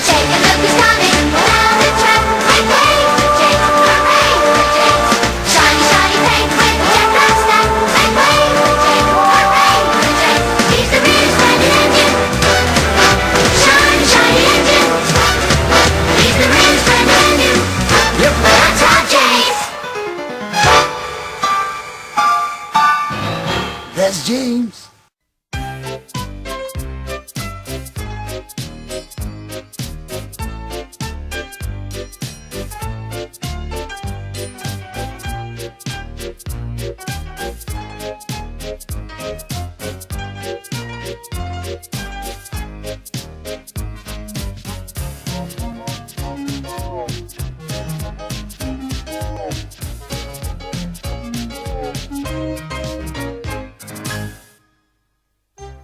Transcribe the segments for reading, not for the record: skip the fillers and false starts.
Take a look who's coming around the track. Make way for Jake, hooray for Jake. Shiny, shiny paint with the jet black stack. Make way for Jake, hooray for Jake. He's the real splendid engine. Shiny, shiny engine. He's the real splendid engine. Yep, that's our Jake. That's James.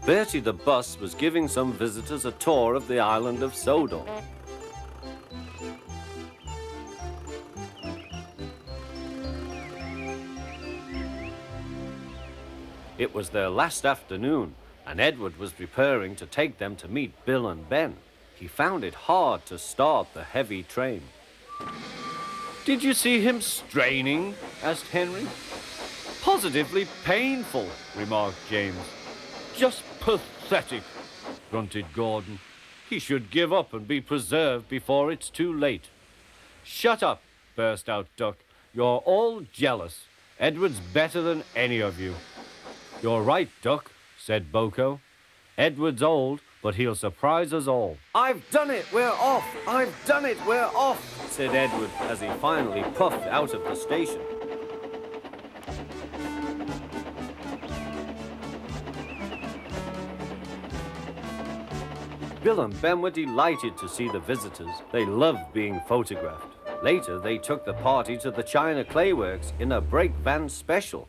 Bertie the bus was giving some visitors a tour of the island of Sodor. It was their last afternoon, and Edward was preparing to take them to meet Bill and Ben. He found it hard to start the heavy train. "Did you see him straining?" asked Henry. "Positively painful," remarked James. "Just pathetic," grunted Gordon. "He should give up and be preserved before it's too late." "Shut up," burst out Duck. "You're all jealous. Edward's better than any of you." "You're right, Duck," said Boko. "Edward's old, but he'll surprise us all." "I've done it, we're off! I've done it, we're off!" said Edward as he finally puffed out of the station. Bill and Ben were delighted to see the visitors. They loved being photographed. Later, they took the party to the China Clay Works in a brake van special.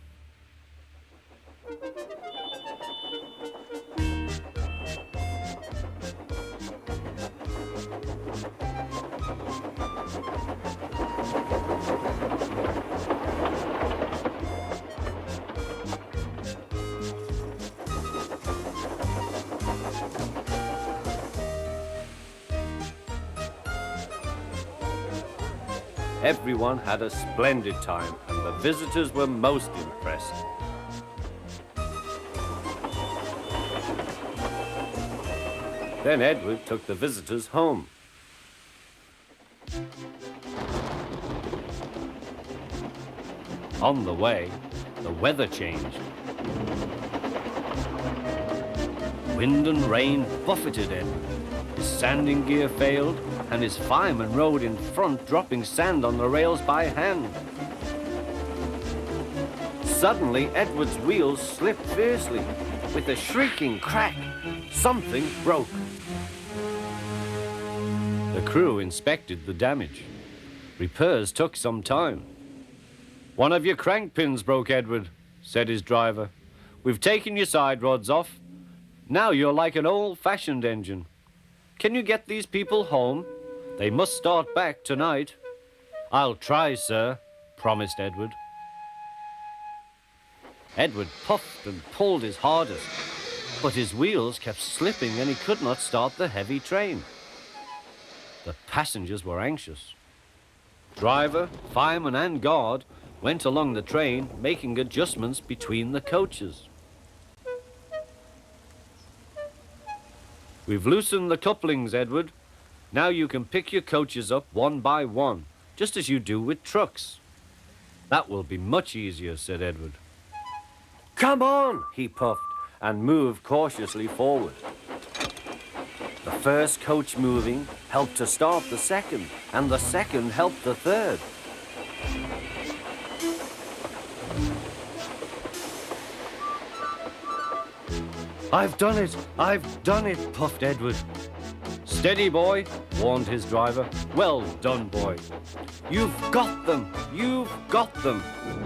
Everyone had a splendid time, and the visitors were most impressed. Then Edward took the visitors home. On the way, the weather changed. Wind and rain buffeted Edward. His sanding gear failed, and his fireman rode in front, dropping sand on the rails by hand. Suddenly, Edward's wheels slipped fiercely. With a shrieking crack, something broke. The crew inspected the damage. Repairs took some time. "One of your crank pins broke, Edward," said his driver. "We've taken your side rods off. Now you're like an old-fashioned engine. Can you get these people home? They must start back tonight." "I'll try, sir," promised Edward. Edward puffed and pulled his hardest, but his wheels kept slipping and he could not start the heavy train. The passengers were anxious. Driver, fireman and guard went along the train, making adjustments between the coaches. "We've loosened the couplings, Edward. Now you can pick your coaches up one by one, just as you do with trucks." "That will be much easier," said Edward. "Come on," he puffed, and moved cautiously forward. The first coach moving helped to start the second, and the second helped the third. "I've done it! I've done it!" puffed Edward. "Steady, boy," warned his driver. "Well done, boy. You've got them! You've got them!"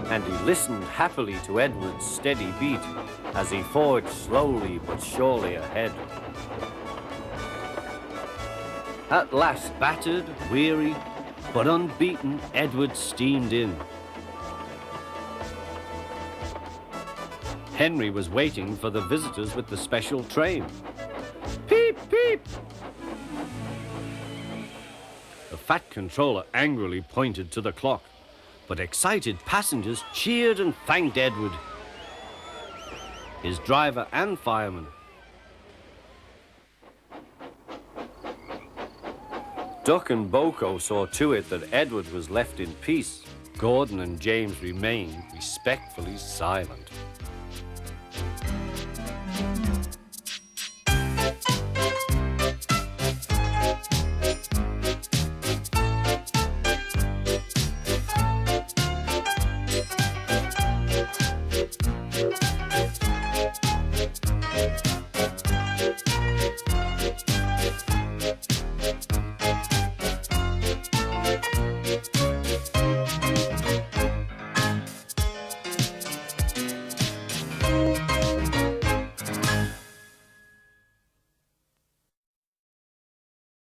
And he listened happily to Edward's steady beat as he forged slowly but surely ahead. At last, battered, weary, but unbeaten, Edward steamed in. Henry was waiting for the visitors with the special train. "Peep, peep!" fat controller angrily pointed to the clock, but excited passengers cheered and thanked Edward, his driver and fireman. Duck and Boko saw to it that Edward was left in peace. Gordon and James remained respectfully silent.